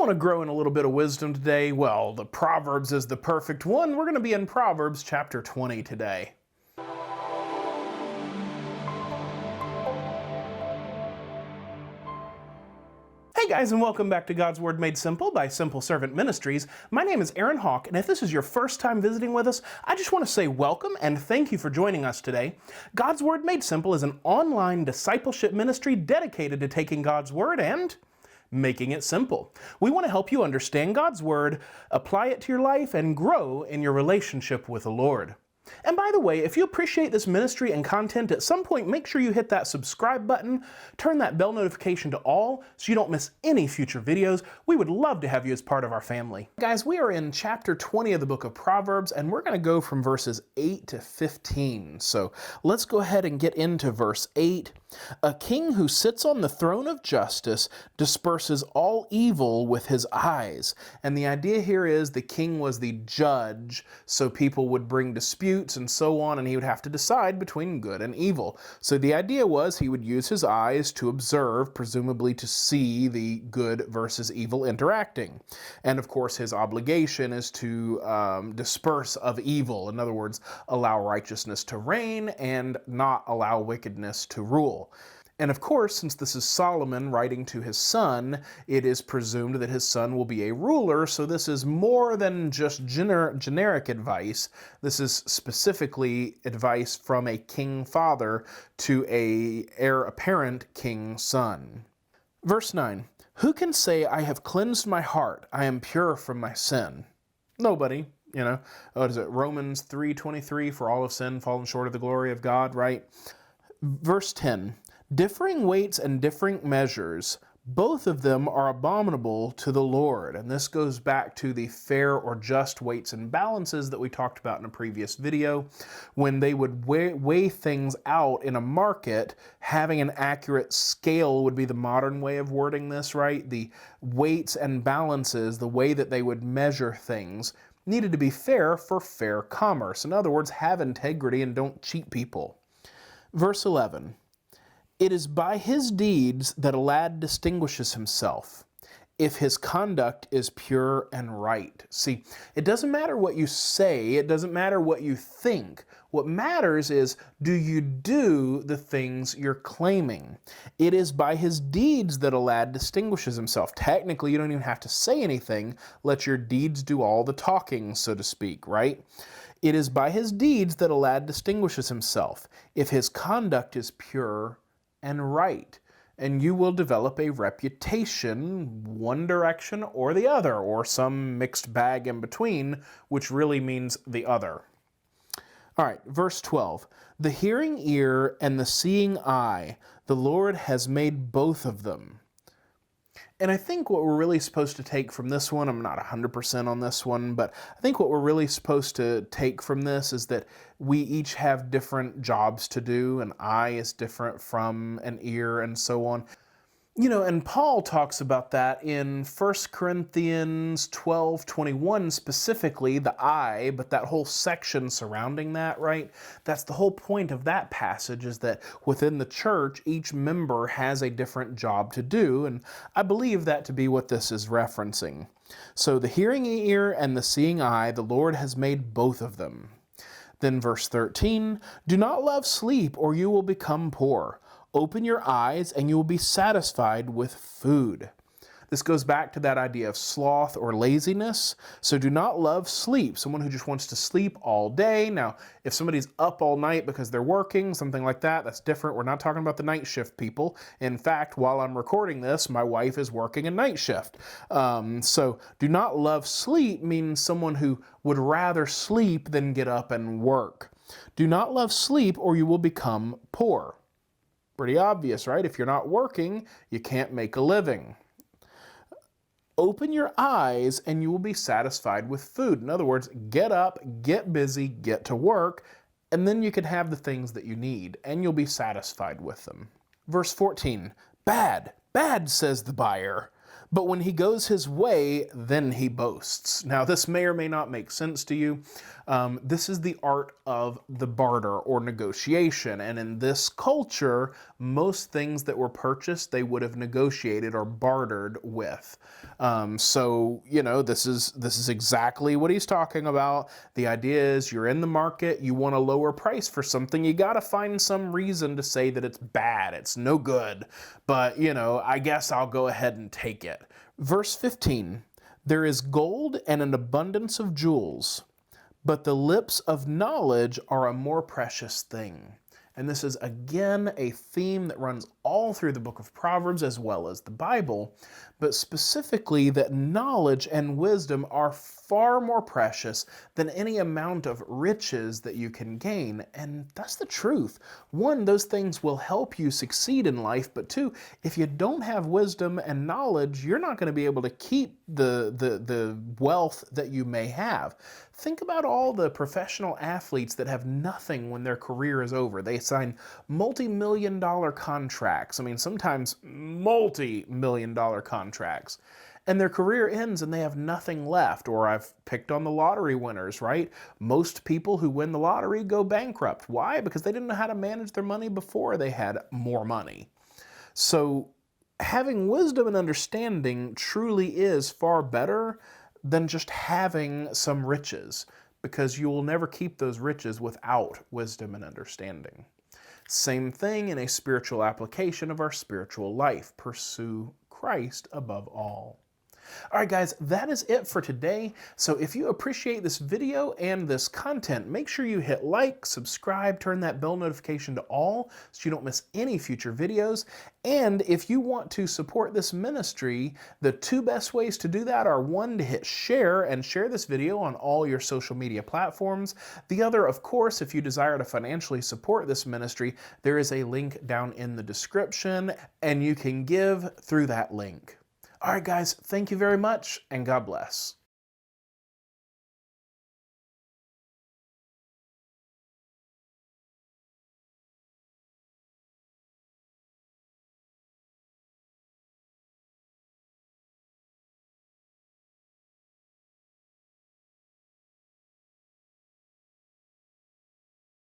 want to grow in a little bit of wisdom today? Well, the Proverbs is the perfect one. We're going to be in Proverbs chapter 20 today. Hey guys, and welcome back to God's Word Made Simple by Simple Servant Ministries. My name is Aaron Hawk, and if this is your first time visiting with us, I just want to say welcome and thank you for joining us today. God's Word Made Simple is an online discipleship ministry dedicated to taking God's Word and making it simple. We want to help you understand God's Word, apply it to your life, and grow in your relationship with the Lord. And by the way, if you appreciate this ministry and content, at some point make sure you hit that subscribe button, turn that bell notification to all so you don't miss any future videos. We would love to have you as part of our family. Guys, we are in chapter 20 of the book of Proverbs, and we're going to go from verses 8 to 15. So let's go ahead and get into verse 8. A king who sits on the throne of justice disperses all evil with his eyes. And the idea here is the king was the judge, so people would bring disputes and so on, and he would have to decide between good and evil. So the idea was he would use his eyes to observe, presumably to see the good versus evil interacting. And of course, his obligation is to disperse of evil. In other words, allow righteousness to reign and not allow wickedness to rule. And of course, since this is Solomon writing to his son, it is presumed that his son will be a ruler, so this is more than just generic advice. This is specifically advice from a king father to a heir apparent king son. Verse 9, who can say, I have cleansed my heart, I am pure from my sin? Nobody. You know, what is it? Romans 3:23, for all have sinned, fallen short of the glory of God, right? Verse 10, differing weights and differing measures, both of them are abominable to the Lord. And this goes back to the fair or just weights and balances that we talked about in a previous video. When they would weigh things out in a market, having an accurate scale would be the modern way of wording this, right? The weights and balances, the way that they would measure things, needed to be fair for fair commerce. In other words, have integrity and don't cheat people. Verse 11, it is by his deeds that a lad distinguishes himself, if his conduct is pure and right. See, it doesn't matter what you say, it doesn't matter what you think. What matters is, do you do the things you're claiming? It is by his deeds that a lad distinguishes himself. Technically, you don't even have to say anything. Let your deeds do all the talking, so to speak, right? It is by his deeds that a lad distinguishes himself, if his conduct is pure and right. And you will develop a reputation, one direction or the other, or some mixed bag in between, which really means the other. All right, verse 12. The hearing ear and the seeing eye, the Lord has made both of them. And I think what we're really supposed to take from this one, I'm not 100% on this one, but I think what we're really supposed to take from this is that we each have different jobs to do. An eye is different from an ear and so on. You know, and Paul talks about that in 1 Corinthians 12:21 specifically, the eye, but that whole section surrounding that, right? That's the whole point of that passage, is that within the church, each member has a different job to do, and I believe that to be what this is referencing. So the hearing ear and the seeing eye, the Lord has made both of them. Then verse 13, do not love sleep or you will become poor. Open your eyes and you will be satisfied with food. This goes back to that idea of sloth or laziness. So do not love sleep, someone who just wants to sleep all day. Now, if somebody's up all night because they're working, something like that, that's different. We're not talking about the night shift people. In fact, while I'm recording this, my wife is working a night shift. So do not love sleep means someone who would rather sleep than get up and work. Do not love sleep or you will become poor. Pretty obvious, right? If you're not working, you can't make a living. Open your eyes and you will be satisfied with food. In other words, get up, get busy, get to work, and then you can have the things that you need, and you'll be satisfied with them. Verse 14, bad, bad, says the buyer. But when he goes his way, then he boasts. Now, this may or may not make sense to you. This is the art of the barter or negotiation. And in this culture, most things that were purchased, they would have negotiated or bartered with. So, this is exactly what he's talking about. The idea is you're in the market, you want a lower price for something, you got to find some reason to say that it's bad, it's no good, but, I guess I'll go ahead and take it. Verse 15, there is gold and an abundance of jewels, but the lips of knowledge are a more precious thing. And this is again a theme that runs all through the book of Proverbs as well as the Bible, but specifically that knowledge and wisdom are far more precious than any amount of riches that you can gain. And that's the truth. One, those things will help you succeed in life, but two, if you don't have wisdom and knowledge, you're not going to be able to keep the wealth that you may have. Think about all the professional athletes that have nothing when their career is over. They sign multi-million-dollar contracts. I mean, sometimes multi-million-dollar contracts. And their career ends and they have nothing left. Or I've picked on the lottery winners, right? Most people who win the lottery go bankrupt. Why? Because they didn't know how to manage their money before they had more money. So having wisdom and understanding truly is far better than just having some riches, because you will never keep those riches without wisdom and understanding. Same thing in a spiritual application of our spiritual life. Pursue Christ above all. All right, guys, that is it for today. So if you appreciate this video and this content, make sure you hit like, subscribe, turn that bell notification to all so you don't miss any future videos. And if you want to support this ministry, the two best ways to do that are one, to hit share and share this video on all your social media platforms. The other, of course, if you desire to financially support this ministry, there is a link down in the description and you can give through that link. All right, guys, thank you very much, and God bless.